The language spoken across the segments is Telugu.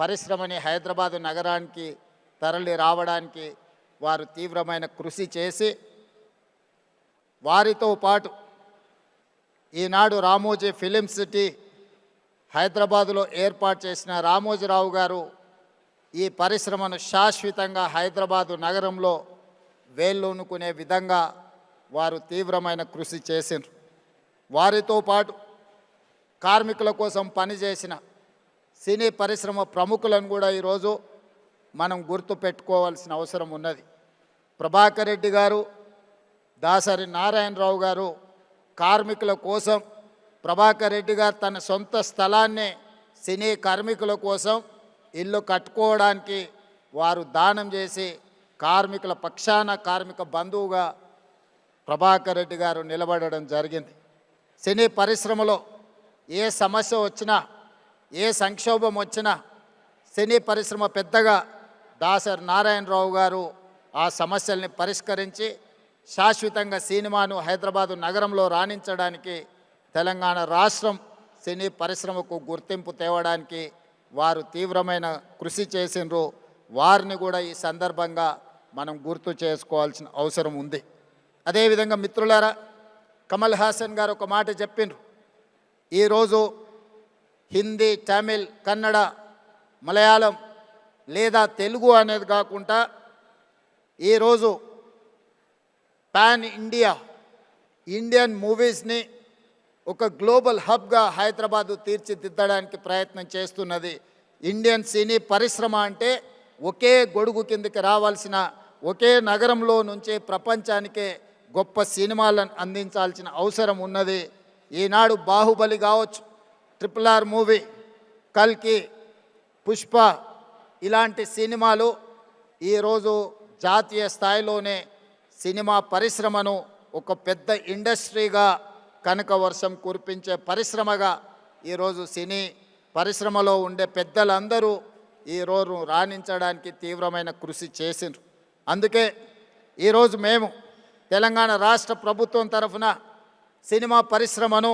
పరిశ్రమని హైదరాబాదు నగరానికి తరలి రావడానికి వారు తీవ్రమైన కృషి చేసి, వారితో పాటు ఈనాడు రామోజీ ఫిలిం సిటీ హైదరాబాదులో ఏర్పాటు చేసిన రామోజీరావు గారు ఈ పరిశ్రమను శాశ్వతంగా హైదరాబాదు నగరంలో వేళ్ళూనుకునే విధంగా వారు తీవ్రమైన కృషి చేసిండ్రు. వారితో పాటు కార్మికుల కోసం పనిచేసిన సినీ పరిశ్రమ ప్రముఖులను కూడా ఈరోజు మనం గుర్తు పెట్టుకోవాల్సిన అవసరం ఉన్నది. ప్రభాకర్ రెడ్డి గారు, దాసరి నారాయణరావు గారు కార్మికుల కోసం, ప్రభాకర్ రెడ్డి గారు తన సొంత స్థలాన్ని సినీ కార్మికుల కోసం ఇల్లు కట్టుకోవడానికి వారు దానం చేసి కార్మికుల పక్షాన కార్మిక బంధువుగా ప్రభాకర్ రెడ్డి గారు నిలబడడం జరిగింది. సినీ పరిశ్రమలో ఏ సమస్య వచ్చినా, ఏ సంక్షోభం వచ్చినా సినీ పరిశ్రమ పెద్దగా దాసరి నారాయణరావు గారు ఆ సమస్యల్ని పరిష్కరించి శాశ్వతంగా సినిమాను హైదరాబాదు నగరంలో రాణించడానికి, తెలంగాణ రాష్ట్రం సినీ పరిశ్రమకు గుర్తింపు తేవడానికి వారు తీవ్రమైన కృషి చేసినారు. వారిని కూడా ఈ సందర్భంగా మనం గుర్తు చేసుకోవాల్సిన అవసరం ఉంది. అదేవిధంగా మిత్రులారా, కమల్ హాసన్ గారు ఒక మాట చెప్పిండ్రు. ఈరోజు హిందీ, తమిళ్, కన్నడ, మలయాళం లేదా తెలుగు అనేది కాకుండా ఈరోజు పాన్ ఇండియన్ మూవీస్ని ఒక గ్లోబల్ హబ్గా హైదరాబాదు తీర్చిదిద్దడానికి ప్రయత్నం చేస్తున్నది. ఇండియన్ సినీ పరిశ్రమ అంటే ఒకే గొడుగు కిందకి రావాల్సిన, ఒకే నగరంలో నుంచి ప్రపంచానికే గొప్ప సినిమాలను అందించాల్సిన అవసరం ఉన్నది. ఈనాడు బాహుబలి కావచ్చు, RRR మూవీ, కల్కి, పుష్ప ఇలాంటి సినిమాలు ఈరోజు జాతీయ స్థాయిలోనే సినిమా పరిశ్రమను ఒక పెద్ద ఇండస్ట్రీగా, కనక వర్షం కురిపించే పరిశ్రమగా ఈరోజు సినీ పరిశ్రమలో ఉండే పెద్దలందరూ ఈరోజు రాణించడానికి తీవ్రమైన కృషి చేసిండ్రు. అందుకే ఈరోజు మేము తెలంగాణ రాష్ట్ర ప్రభుత్వం తరఫున సినిమా పరిశ్రమను,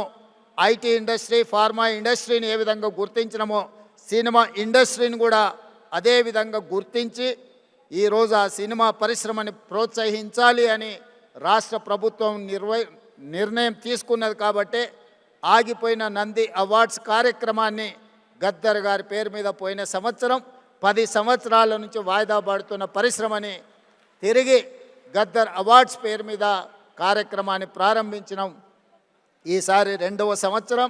ఐటీ ఇండస్ట్రీ, ఫార్మా ఇండస్ట్రీని ఏ విధంగా గుర్తించినమో సినిమా ఇండస్ట్రీని కూడా అదే విధంగా గుర్తించి ఈరోజు ఆ సినిమా పరిశ్రమని ప్రోత్సహించాలి అని రాష్ట్ర ప్రభుత్వం నిర్ణయం తీసుకున్నది. కాబట్టి ఆగిపోయిన నంది అవార్డ్స్ కార్యక్రమాన్ని గద్దర్ గారి పేరు మీద పోయిన సంవత్సరం 10 సంవత్సరాల నుంచి వాయిదా పడుతున్న పరిశ్రమని తిరిగి గద్దర్ అవార్డ్స్ పేరు మీద కార్యక్రమాన్ని ప్రారంభించినాం. ఈసారి 2వ సంవత్సరం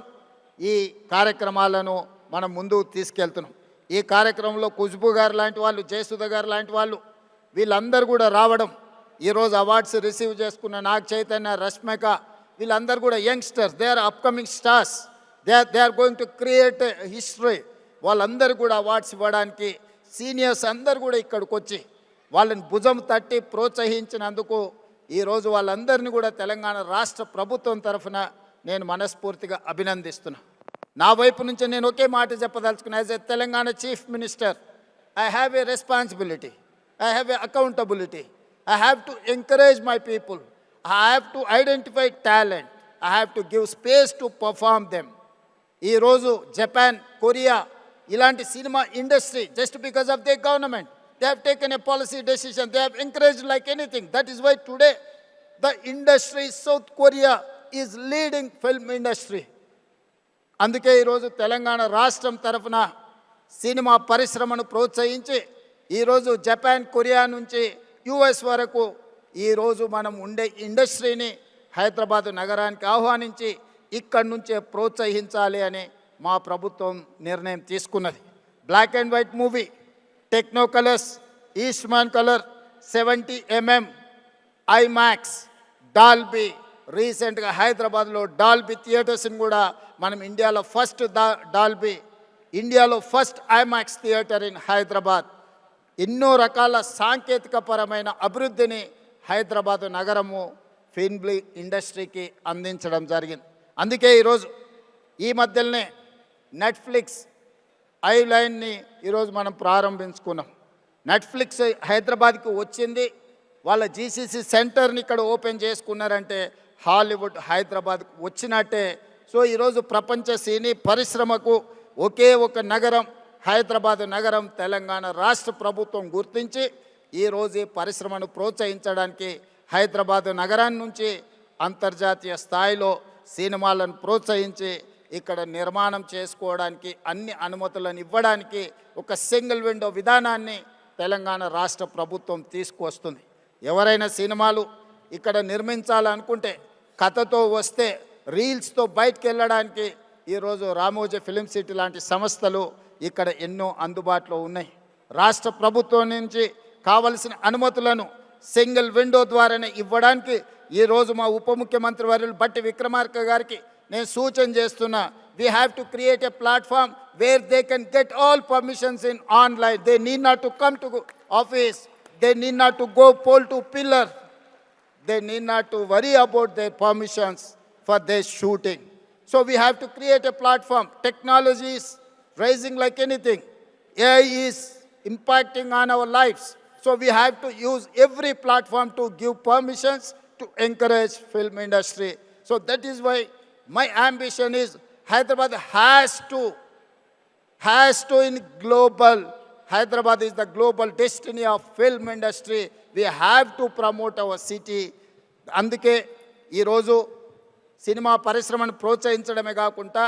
ఈ కార్యక్రమాలను మనం ముందుకు తీసుకెళ్తున్నాం. ఈ కార్యక్రమంలో ఖుష్బూ గారు లాంటి వాళ్ళు, జయసుధ గారు లాంటి వాళ్ళు వీళ్ళందరూ కూడా రావడం, ఈరోజు అవార్డ్స్ రిసీవ్ చేసుకున్న నాగ చైతన్య, రష్మిక వీళ్ళందరూ కూడా youngsters, they are upcoming stars, they are going to create history. వాళ్ళందరూ కూడా అవార్డ్స్ ఇవ్వడానికి సీనియర్స్ అందరూ కూడా ఇక్కడికి వచ్చి వాళ్ళని భుజం తట్టి ప్రోత్సహించినందుకు ఈరోజు వాళ్ళందరినీ కూడా తెలంగాణ రాష్ట్ర ప్రభుత్వం తరఫున నేను మనస్ఫూర్తిగా అభినందిస్తున్నా. నా వైపు నుంచి నేను ఒకే మాట చెప్పదలుచుకున్నా. As a Telangana chief minister, I have a responsibility, I have a accountability. I have to encourage my people. I have to identify talent. I have to give space to perform them. Ee roju Japan, Korea ilanti cinema industry, just because of their government, they have taken a policy decision. They have encouraged like anything. That is why today the industry, South Korea is leading film industry. అందుకే ఈరోజు తెలంగాణ రాష్ట్రం తరఫున సినిమా పరిశ్రమను ప్రోత్సహించి ఈరోజు జపాన్, కొరియా నుంచి US వరకు ఈరోజు మనం ఉండే ఇండస్ట్రీని హైదరాబాదు నగరానికి ఆహ్వానించి ఇక్కడి నుంచే ప్రోత్సహించాలి అని మా ప్రభుత్వం నిర్ణయం తీసుకున్నది. Black and white movie, techno colours, Eastman colour, 70mm, IMAX, Dolby, రీసెంట్గా హైదరాబాద్లో డాల్బీ థియేటర్స్ని కూడా మనం ఇండియాలో first IMAX theatre in Hyderabad. ఎన్నో రకాల సాంకేతికపరమైన అభివృద్ధిని హైదరాబాదు నగరము ఫిల్మ్ ఇండస్ట్రీకి అందించడం జరిగింది. అందుకే ఈరోజు ఈ మధ్యలోనే నెట్ఫ్లిక్స్ ఐలైన్ని ఈరోజు మనం ప్రారంభించుకున్నాం. నెట్ఫ్లిక్స్ హైదరాబాద్కి వచ్చింది, వాళ్ళ జీసీసీ సెంటర్ని ఇక్కడ ఓపెన్ చేసుకున్నారంటే హాలీవుడ్ హైదరాబాద్కు వచ్చినట్టే. సో ఈరోజు ప్రపంచ సినీ పరిశ్రమకు ఒకే ఒక నగరం, హైదరాబాద్ నగరం తెలంగాణ రాష్ట్ర ప్రభుత్వం గుర్తించి ఈరోజు ఈ పరిశ్రమను ప్రోత్సహించడానికి హైదరాబాద్ నగరాన్ని నుంచి అంతర్జాతీయ స్థాయిలో సినిమాలను ప్రోత్సహించి ఇక్కడ నిర్మాణం చేసుకోవడానికి అన్ని అనుమతులను ఇవ్వడానికి ఒక సింగిల్ విండో విధానాన్ని తెలంగాణ రాష్ట్ర ప్రభుత్వం తీసుకువస్తుంది. ఎవరైనా సినిమాలు ఇక్కడ నిర్మించాలనుకుంటే కథతో వస్తే రీల్స్తో బయటకు వెళ్ళడానికి ఈరోజు రామోజీ ఫిలిం సిటీ లాంటి సంస్థలు ఇక్కడ ఎన్నో అందుబాటులో ఉన్నాయి. రాష్ట్ర ప్రభుత్వం నుంచి కావలసిన అనుమతులను సింగిల్ విండో ద్వారానే ఇవ్వడానికి ఈరోజు మా ఉప ముఖ్యమంత్రి వర్యులు బట్టి విక్రమార్క గారికి నేను సూచన చేస్తున్నా. We have to create a platform where they can get all permissions in online. They need not to come to office, they need not to go pole to pillar, they need not to worry about their permissions for their shooting. So we have to create a platform. Technology is rising like anything. AI is impacting on our lives. So we have to use every platform to give permissions to encourage film industry. So that is why my ambition is Hyderabad has to in global. Hyderabad is the global destiny of film industry. We have to promote our city. అందుకే ఈరోజు సినిమా పరిశ్రమను ప్రోత్సహించడమే కాకుండా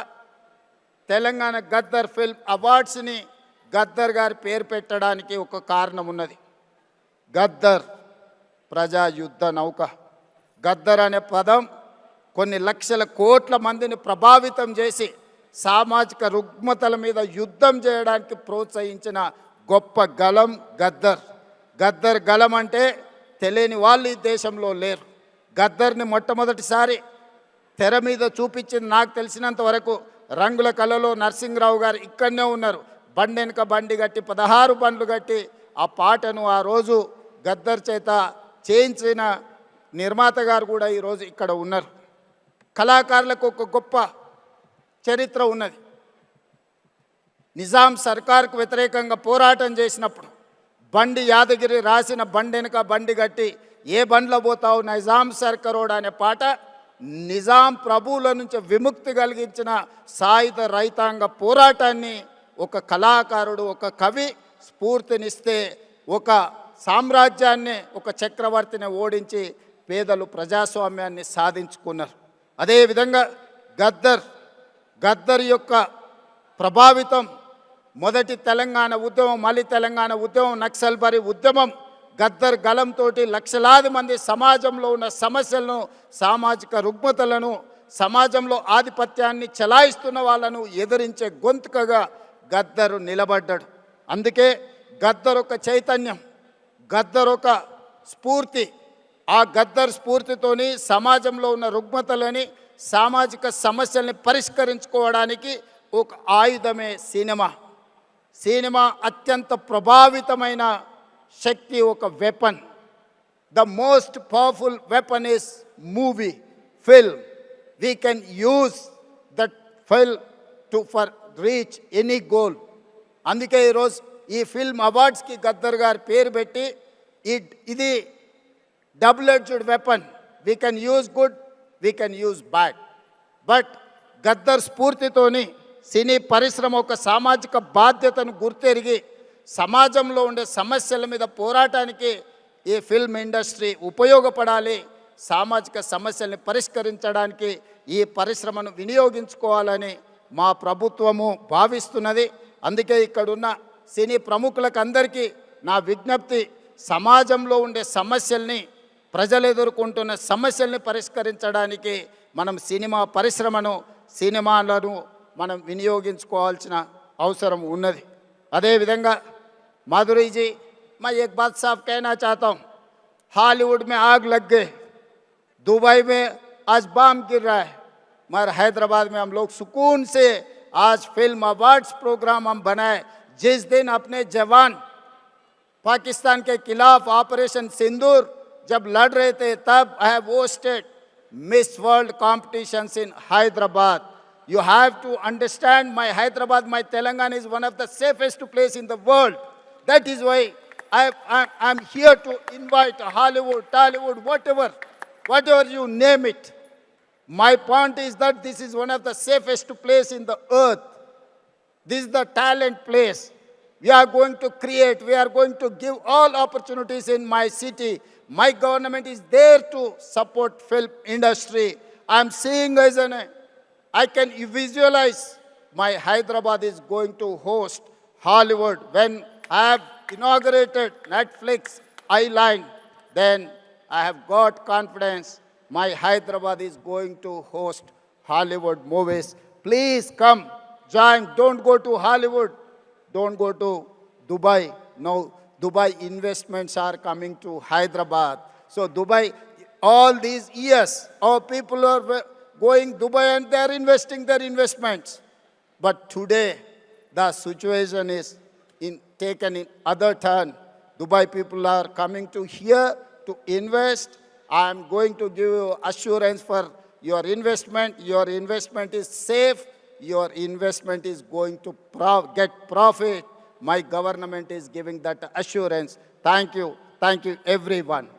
తెలంగాణ గద్దర్ ఫిల్మ్ అవార్డ్స్ని గద్దర్ గారి పేరు పెట్టడానికి ఒక కారణం ఉన్నది. గద్దర్ ప్రజా యుద్ధ నౌక. గద్దర్ అనే పదం కొన్ని లక్షల కోట్ల మందిని ప్రభావితం చేసి సామాజిక రుగ్మతల మీద యుద్ధం చేయడానికి ప్రోత్సహించిన గొప్ప గలం గద్దర్. గద్దర్ గలం అంటే తెలియని వాళ్ళు ఈ దేశంలో లేరు. గద్దర్ని మొట్టమొదటిసారి తెర మీద చూపించింది నాకు తెలిసినంత వరకు రంగుల కళలో నరసింహరావు గారు ఇక్కడనే ఉన్నారు. బండి వెనుక బండి కట్టి 16 బండ్లు కట్టి ఆ పాటను ఆ రోజు గద్దర్ చేత చేయించిన నిర్మాత గారు కూడా ఈరోజు ఇక్కడ ఉన్నారు. కళాకారులకు ఒక గొప్ప చరిత్ర ఉన్నది. నిజాం సర్కార్కు వ్యతిరేకంగా పోరాటం చేసినప్పుడు బండి యాదగిరి రాసిన బండి వెనుక బండి కట్టి ఏ బండ్లో పోతావు నిజాం సర్కారోడ్ అనే పాట నిజాం ప్రభువుల నుంచి విముక్తి కలిగించిన సాయుధ రైతాంగ పోరాటాన్ని ఒక కళాకారుడు ఒక కవి స్ఫూర్తినిస్తే ఒక సామ్రాజ్యాన్ని ఒక చక్రవర్తిని ఓడించి పేదలు ప్రజాస్వామ్యాన్ని సాధించుకున్నారు. అదేవిధంగా గద్దర్ యొక్క ప్రభావితం మొదటి తెలంగాణ ఉద్యమం, మళ్ళీ తెలంగాణ ఉద్యమం, నక్సల్బరీ ఉద్యమం గద్దర్ గలంతో లక్షలాది మంది సమాజంలో ఉన్న సమస్యలను, సామాజిక రుగ్మతలను, సమాజంలో ఆధిపత్యాన్ని చెలాయిస్తున్న వాళ్ళను ఎదిరించే గొంతుకగా గద్దరు నిలబడ్డాడు. అందుకే గద్దర్ ఒక చైతన్యం, గద్దర్ ఒక స్ఫూర్తి. ఆ గద్దర్ స్ఫూర్తితోని సమాజంలో ఉన్న రుగ్మతలని, సామాజిక సమస్యల్ని పరిష్కరించుకోవడానికి ఒక ఆయుధమే సినిమా. సినిమా అత్యంత ప్రభావితమైన శక్తి, ఒక weapon. The most powerful weapon is movie, film. We can use that film to for reach any goal. అందుకే ఈరోజు ఈ ఫిల్మ్ అవార్డ్స్కి గద్దర్ గారి పేరు పెట్టి ఇది double edged weapon. We can use good, we can use bad. But Gaddar స్ఫూర్తితోని సినీ పరిశ్రమ ఒక సామాజిక బాధ్యతను గుర్తెరిగి సమాజంలో ఉండే సమస్యల మీద పోరాటానికి ఈ ఫిల్మ్ ఇండస్ట్రీ ఉపయోగపడాలి. సామాజిక సమస్యల్ని పరిష్కరించడానికి ఈ పరిశ్రమను వినియోగించుకోవాలని మా ప్రభుత్వము భావిస్తున్నది. అందుకే ఇక్కడున్న సినీ ప్రముఖులకు అందరికీ నా విజ్ఞప్తి, సమాజంలో ఉండే సమస్యల్ని, ప్రజలు ఎదుర్కొంటున్న సమస్యల్ని పరిష్కరించడానికి మనం సినిమా పరిశ్రమను, సినిమాలను మనం వినియోగించుకోవాల్సిన అవసరం ఉన్నది. అదేవిధంగా माधुरी जी, मैं एक बात साफ कहना चाहता हूँ, हॉलीवुड में आग लग गए, दुबई में आज बम गिर रहा है, मगर हैदराबाद में हम लोग सुकून से आज फिल्म अवार्ड्स प्रोग्राम हम बनाए. जिस दिन अपने जवान पाकिस्तान के खिलाफ ऑपरेशन सिंदूर जब लड़ रहे थे, तब I have hosted miss world competitions in Hyderabad. You have to understand, my Hyderabad, my Telangana is one of the safest place in the world. That is why I'm here to invite Hollywood, Tollywood, whatever you name it. My point is that this is one of the safest place in the earth. This is the talent place. We are going to create, we are going to give all opportunities in my city. My government is there to support film industry. I'm seeing as I can visualize my Hyderabad is going to host Hollywood. When I have inaugurated Netflix Island, then I have got confidence my Hyderabad is going to host Hollywood movies. Please come, join. Don't go to Hollywood. Don't go to Dubai. No, Dubai investments are coming to Hyderabad. So Dubai, all these years, our people are going Dubai and they are investing their investments. But today, the situation is taken in other turn. Dubai people are coming to here to invest. I am going to give you assurance for your investment. Your investment is safe. Your investment is going to get profit. My government is giving that assurance. Thank you. Thank you, everyone.